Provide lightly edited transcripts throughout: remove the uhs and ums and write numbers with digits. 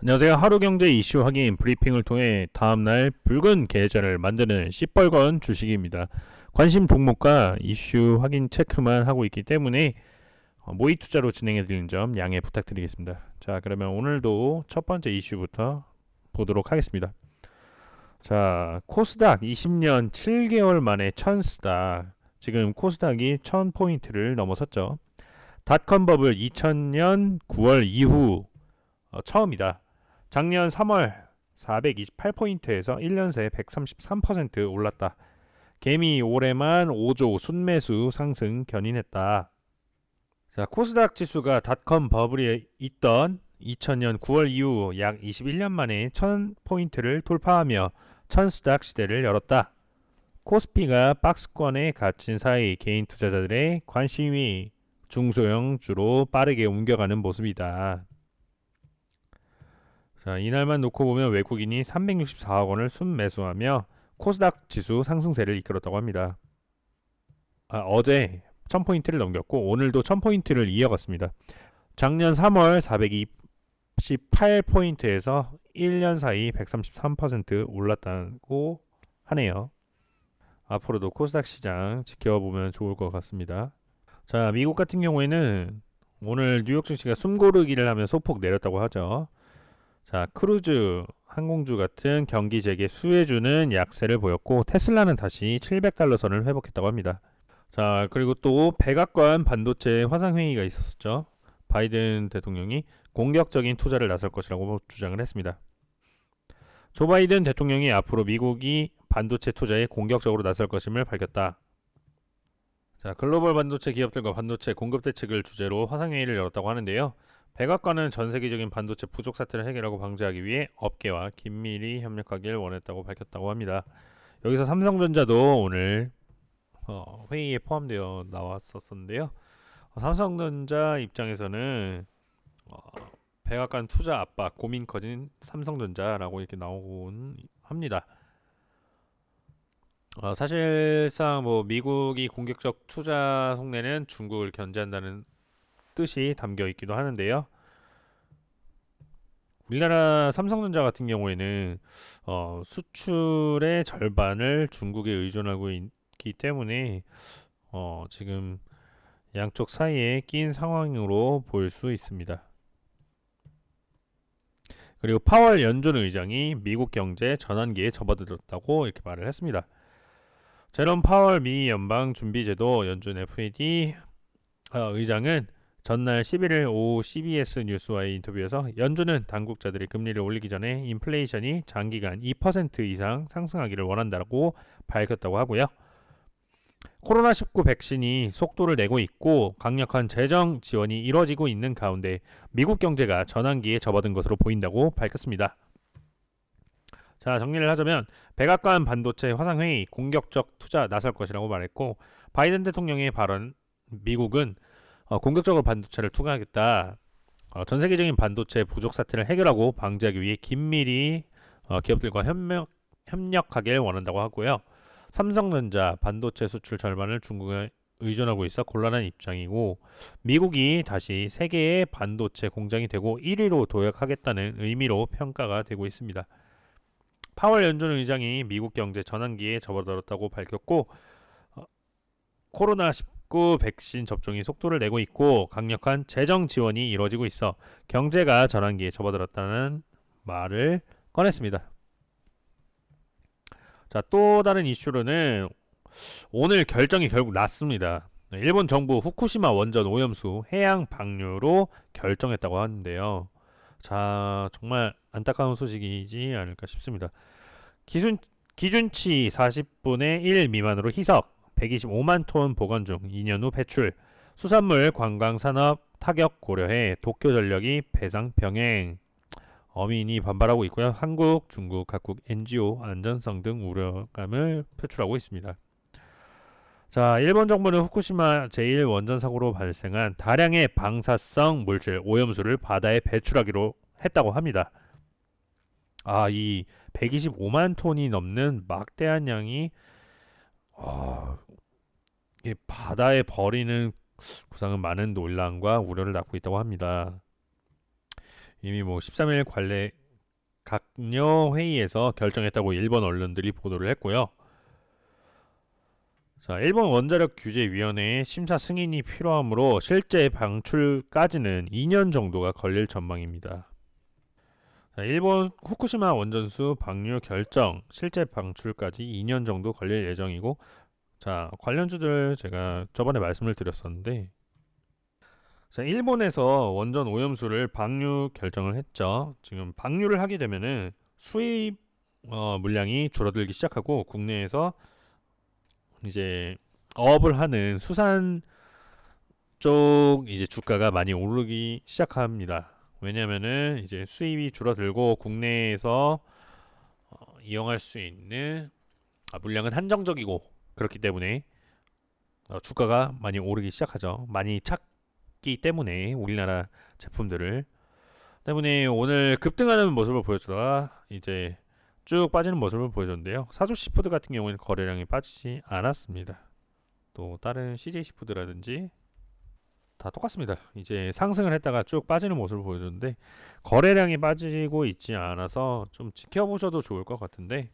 안녕하세요. 하루경제 이슈 확인 브리핑을 통해 다음날 붉은 계좌를 만드는 시뻘건 주식입니다. 관심 종목과 이슈 확인 체크만 하고 있기 때문에 모의 투자로 진행해 드리는 점 양해 부탁드리겠습니다. 자, 그러면 오늘도 첫 번째 이슈부터 보도록 하겠습니다. 자, 코스닥 20년 7개월 만에 1000스닥. 지금 코스닥이 1000포인트를 넘어섰죠. 닷컴 버블 2000년 9월 이후 처음이다. 작년 3월 428포인트에서 1년 새 133% 올랐다. 개미 올해만 5조 순매수 상승 견인했다. 자, 코스닥 지수가 닷컴 버블이 있던 2000년 9월 이후 약 21년 만에 1000포인트를 돌파하며 1000스닥 시대를 열었다. 코스피가 박스권에 갇힌 사이 개인 투자자들의 관심이 중소형주로 빠르게 옮겨가는 모습이다. 자, 이날만 놓고 보면 외국인이 364억 원을 순매수하며 코스닥 지수 상승세를 이끌었다고 합니다. 어제 1000포인트를 넘겼고 오늘도 1000포인트를 이어갔습니다. 작년 3월 428포인트에서 1년 사이 133% 올랐다고 하네요. 앞으로도 코스닥 시장 지켜보면 좋을 것 같습니다. 자, 미국 같은 경우에는 오늘 뉴욕 증시가 숨고르기를 하며 소폭 내렸다고 하죠. 자, 크루즈 항공주 같은 경기 재개 수혜주는 약세를 보였고 테슬라는 다시 700달러 선을 회복했다고 합니다. 자, 그리고 또 백악관 반도체 화상회의가 있었죠. 바이든 대통령이 공격적인 투자를 나설 것이라고 주장을 했습니다. 조 바이든 대통령이 앞으로 미국이 반도체 투자에 공격적으로 나설 것임을 밝혔다. 자, 글로벌 반도체 기업들과 반도체 공급 대책을 주제로 화상회의를 열었다고 하는데요. 백악관은 전 세계적인 반도체 부족 사태를 해결하고 방지하기 위해 업계와 긴밀히 협력하길 원했다고 밝혔다고 합니다. 여기서 삼성전자도 오늘 회의에 포함되어 나왔었는데요. 삼성전자 입장에서는 백악관 투자 압박 고민 커진 삼성전자라고 이렇게 나오곤 합니다. 사실상 뭐 미국이 공격적 투자 속내는 중국을 견제한다는 뜻이 담겨 있기도 하는데요. 우리나라 삼성전자 같은 경우에는 수출의 절반을 중국에 의존하고 있기 때문에 지금 양쪽 사이에 낀 상황으로 볼 수 있습니다. 그리고 파월 연준 의장이 미국 경제 전환기에 접어들었다고 이렇게 말을 했습니다. 제롬 파월 미 연방준비제도 연준 FED 의장은 전날 11일 오후 CBS 뉴스와의 인터뷰에서 연준은 당국자들이 금리를 올리기 전에 인플레이션이 장기간 2% 이상 상승하기를 원한다고 밝혔다고 하고요. 코로나19 백신이 속도를 내고 있고 강력한 재정 지원이 이뤄지고 있는 가운데 미국 경제가 전환기에 접어든 것으로 보인다고 밝혔습니다. 자, 정리를 하자면 백악관 반도체 화상회의 공격적 투자 나설 것이라고 말했고 바이든 대통령의 발언 미국은 공격적으로 반도체를 투자하겠다. 전 세계적인 반도체 부족 사태를 해결하고 방지하기 위해 긴밀히 기업들과 협력하길 원한다고 하고요. 삼성전자 반도체 수출 절반을 중국에 의존하고 있어 곤란한 입장이고 미국이 다시 세계의 반도체 공장이 되고 1위로 도약하겠다는 의미로 평가가 되고 있습니다. 파월 연준 의장이 미국 경제 전환기에 접어들었다고 밝혔고 코로나19 백신 접종이 속도를 내고 있고 강력한 재정 지원이 이루어지고 있어 경제가 전환기에 접어들었다는 말을 꺼냈습니다. 자, 또 다른 이슈로는 오늘 결정이 결국 났습니다. 일본 정부 후쿠시마 원전 오염수 해양 방류로 결정했다고 하는데요. 자, 정말 안타까운 소식이지 않을까 싶습니다. 기준치 40분의 1 미만으로 희석, 125만 톤 보관 중 2년 후 배출, 수산물 관광산업 타격 고려해 도쿄전력이 배상 병행. 어민이 반발하고 있고요. 한국, 중국 각국 NGO 안전성 등 우려감을 표출하고 있습니다. 자, 일본 정부는 후쿠시마 제1원전 사고로 발생한 다량의 방사성 물질 오염수를 바다에 배출하기로 했다고 합니다. 이 125만 톤이 넘는 막대한 양이 바다에 버리는 구상은 많은 논란과 우려를 낳고 있다고 합니다. 이미 뭐 13일 관례 각녀 회의에서 결정했다고 일본 언론들이 보도를 했고요. 자, 일본 원자력 규제 위원회의 심사 승인이 필요하므로 실제 방출까지는 2년 정도가 걸릴 전망입니다. 자, 일본 후쿠시마 원전수 방류 결정, 실제 방출까지 2년 정도 걸릴 예정이고, 자, 관련주들 제가 저번에 말씀을 드렸었는데, 자, 일본에서 원전 오염수를 방류 결정을 했죠. 지금 방류를 하게 되면은 수입 물량이 줄어들기 시작하고 국내에서 이제 어업을 하는 수산 쪽 이제 주가가 많이 오르기 시작합니다. 왜냐면은 이제 수입이 줄어들고 국내에서 이용할 수 있는 물량은 한정적이고 그렇기 때문에 주가가 많이 오르기 시작하죠. 많이 찾기 때문에 우리나라 제품들을 때문에 오늘 급등하는 모습을 보여주다가 이제 쭉 빠지는 모습을 보여줬는데요. 사조시푸드 같은 경우에는 거래량이 빠지지 않았습니다. 또 다른 CJ시푸드라든지 다 똑같습니다. 이제 상승을 했다가 쭉 빠지는 모습을 보여줬는데 거래량이 빠지고 있지 않아서 좀 지켜보셔도 좋을 것 같은데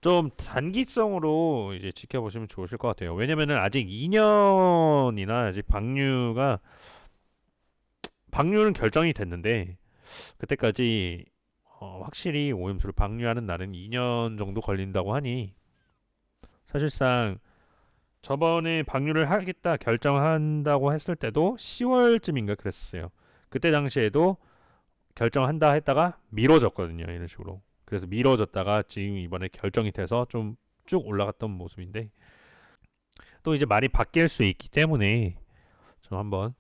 좀 단기성으로 이제 지켜보시면 좋으실 것 같아요. 왜냐면은 아직 2년이나 아직 방류는 결정이 됐는데 그때까지 확실히 오염수를 방류하는 날은 2년 정도 걸린다고 하니 사실상 저번에 방류를 하겠다 결정한다고 했을 때도 10월쯤인가 그랬어요. 그때 당시에도 결정한다 했다가 미뤄졌거든요. 이런 식으로. 그래서 미뤄졌다가 지금 이번에 결정이 돼서 좀 쭉 올라갔던 모습인데 또 이제 말이 바뀔 수 있기 때문에 좀 한번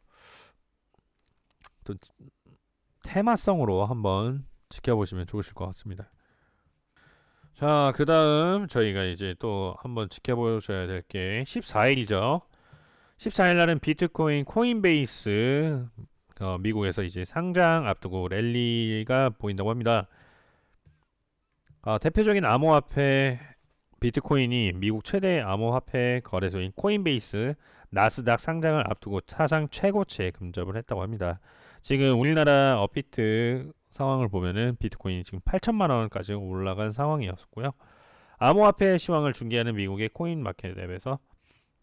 또 테마성으로 한번 지켜보시면 좋으실 것 같습니다. 자, 그 다음 저희가 이제 또 한번 지켜보셔야 될 게 14일이죠. 14일 날은 비트코인 코인베이스 미국에서 이제 상장 앞두고 랠리가 보인다고 합니다. 대표적인 암호화폐 비트코인이 미국 최대 암호화폐 거래소인 코인베이스 나스닥 상장을 앞두고 사상 최고치에 금접을 했다고 합니다. 지금 우리나라 업비트 상황을 보면은 비트코인이 지금 8천만 원까지 올라간 상황이었고요. 암호화폐 시황을 중개하는 미국의 코인 마켓캡에서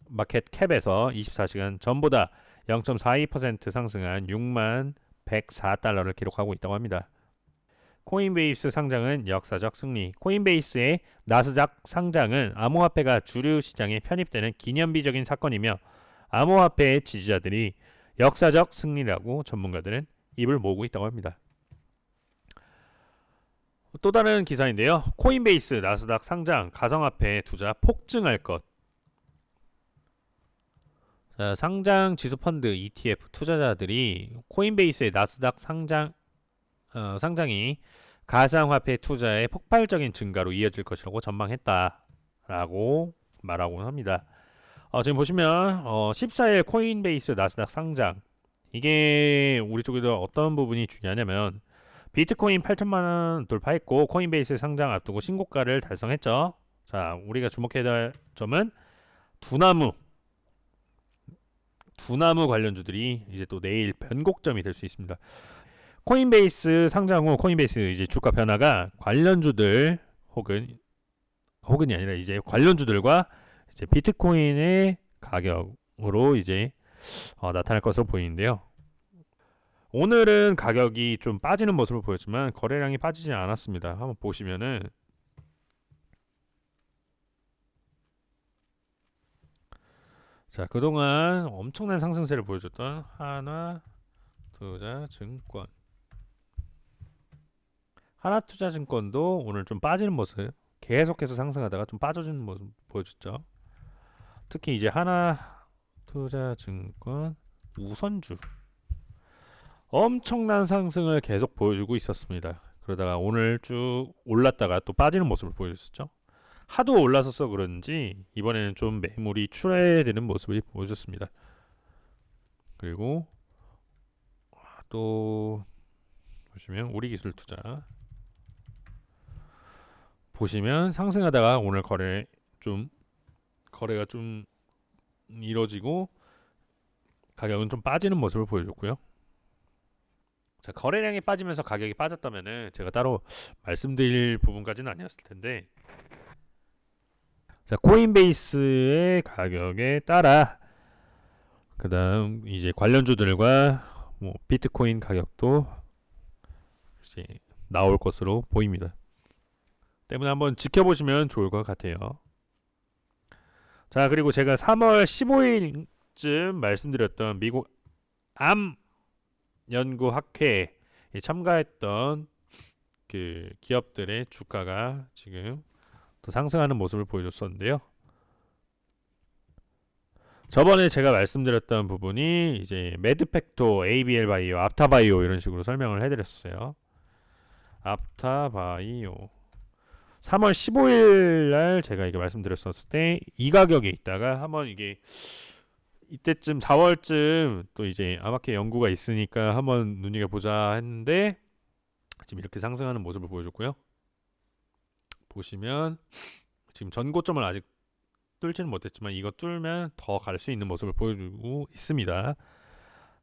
24시간 전보다 0.42% 상승한 6만 104달러를 기록하고 있다고 합니다. 코인베이스 상장은 역사적 승리. 코인베이스의 나스닥 상장은 암호화폐가 주류 시장에 편입되는 기념비적인 사건이며 암호화폐의 지지자들이 역사적 승리라고 전문가들은 입을 모으고 있다고 합니다. 또 다른 기사인데요. 코인베이스 나스닥 상장 가상화폐 투자 폭증할 것. 자, 상장 지수펀드 ETF 투자자들이 코인베이스의 나스닥 상장이 가상화폐 투자의 폭발적인 증가로 이어질 것이라고 전망했다라고 말하고 합니다. 지금 보시면 14일 코인베이스 나스닥 상장 이게 우리 쪽에도 어떤 부분이 중요하냐면 비트코인 8천만 원 돌파했고 코인베이스 상장 앞두고 신고가를 달성했죠. 자, 우리가 주목해야 할 점은 두나무 관련주들이 이제 또 내일 변곡점이 될 수 있습니다. 코인베이스 상장 후 코인베이스 이제 주가 변화가 관련주들 혹은이 아니라 이제 관련주들과 이제 비트코인의 가격으로 이제 나타날 것으로 보이는데요. 오늘은 가격이 좀 빠지는 모습을 보였지만 거래량이 빠지지 않았습니다. 한번 보시면은 자, 그동안 엄청난 상승세를 보여줬던 하나투자증권 하나투자증권도 오늘 좀 빠지는 모습 계속해서 상승하다가 좀 빠져주는 모습 보여줬죠. 특히 이제 하나투자증권 우선주 엄청난 상승을 계속 보여주고 있었습니다. 그러다가 오늘 쭉 올랐다가 또 빠지는 모습을 보여줬죠. 하도 올라서서 그런지 이번에는 좀 매물이 출회되는 모습을 보여줬습니다. 그리고 또 보시면 우리기술투자 보시면 상승하다가 오늘 거래가 좀 이뤄지고 가격은 좀 빠지는 모습을 보여줬고요. 자, 거래량이 빠지면서 가격이 빠졌다면은 제가 따로 말씀드릴 부분까지는 아니었을 텐데, 자, 코인베이스의 가격에 따라 그다음 이제 관련주들과 뭐 비트코인 가격도 이제 나올 것으로 보입니다. 때문에 한번 지켜보시면 좋을 것 같아요. 자, 그리고 제가 3월 15일쯤 말씀드렸던 미국 암 연구 학회에 참가했던 그 기업들의 주가가 지금 또 상승하는 모습을 보여줬었는데요. 저번에 제가 말씀드렸던 부분이 이제 매드팩토, ABL 바이오, 앞타바이오 이런 식으로 설명을 해드렸어요. 앞타바이오 3월 15일 날 제가 이게 말씀드렸었을 때 이 가격에 있다가 한번 이게 이때쯤 4월쯤 또 이제 아마케 연구가 있으니까 한번 눈여겨보자 했는데 지금 이렇게 상승하는 모습을 보여줬고요. 보시면 지금 전고점을 아직 뚫지는 못했지만 이거 뚫면 더 갈 수 있는 모습을 보여주고 있습니다.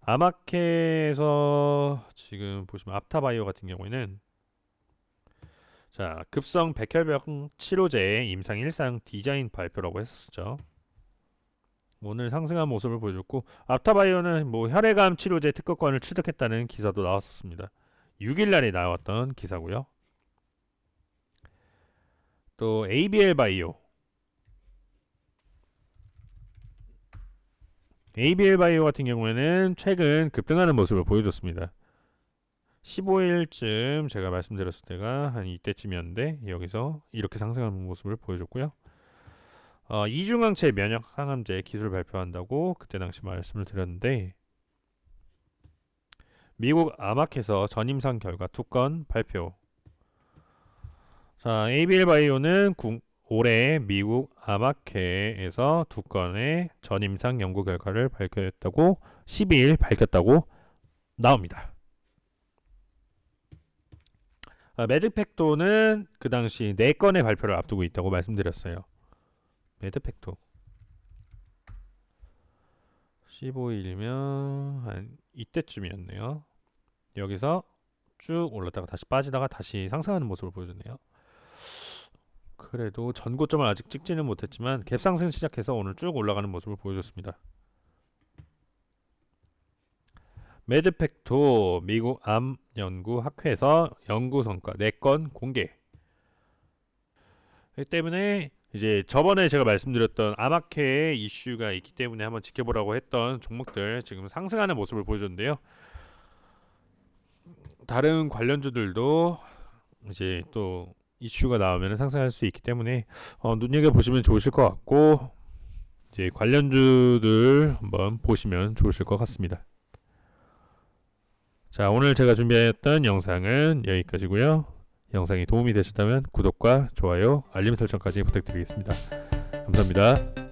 아마케에서 지금 보시면 앞타바이오 같은 경우에는 자, 급성 백혈병 치료제 임상 1상 디자인 발표라고 했었죠. 오늘 상승한 모습을 보여줬고, 앞타바이오는 뭐 혈액암 치료제 특허권을 취득했다는 기사도 나왔었습니다. 6일날에 나왔던 기사고요. 또 ABL 바이오, ABL 바이오 같은 경우에는 최근 급등하는 모습을 보여줬습니다. 15일쯤 제가 말씀드렸을 때가 한 이때쯤이었는데 여기서 이렇게 상승하는 모습을 보여줬고요. 이중항체 면역 항암제 기술 발표한다고 그때 당시 말씀을 드렸는데 미국 아마케에서 전임상 결과 2건 발표. 자, ABL 바이오는 올해 미국 아마케에서 2건의 전임상 연구 결과를 발표했다고 12일 밝혔다고 나옵니다. 매드팩토는 그 당시 4건의 발표를 앞두고 있다고 말씀드렸어요. 매드팩토 15일이면 한 이때쯤이었네요. 여기서 쭉 올랐다가 다시 빠지다가 다시 상승하는 모습을 보여주네요. 그래도 전고점을 아직 찍지는 못했지만 갭상승 시작해서 오늘 쭉 올라가는 모습을 보여줬습니다. 매드팩토 미국 암 연구 학회에서 연구 성과 4건 공개. 그렇기 때문에 이제 저번에 제가 말씀드렸던 아마케의 이슈가 있기 때문에 한번 지켜보라고 했던 종목들 지금 상승하는 모습을 보여줬는데요. 다른 관련주들도 이제 또 이슈가 나오면 상승할 수 있기 때문에 눈여겨보시면 좋으실 것 같고 이제 관련주들 한번 보시면 좋으실 것 같습니다. 자, 오늘 제가 준비했던 영상은 여기까지고요. 영상이 도움이 되셨다면 구독과 좋아요, 알림 설정까지 부탁드리겠습니다. 감사합니다.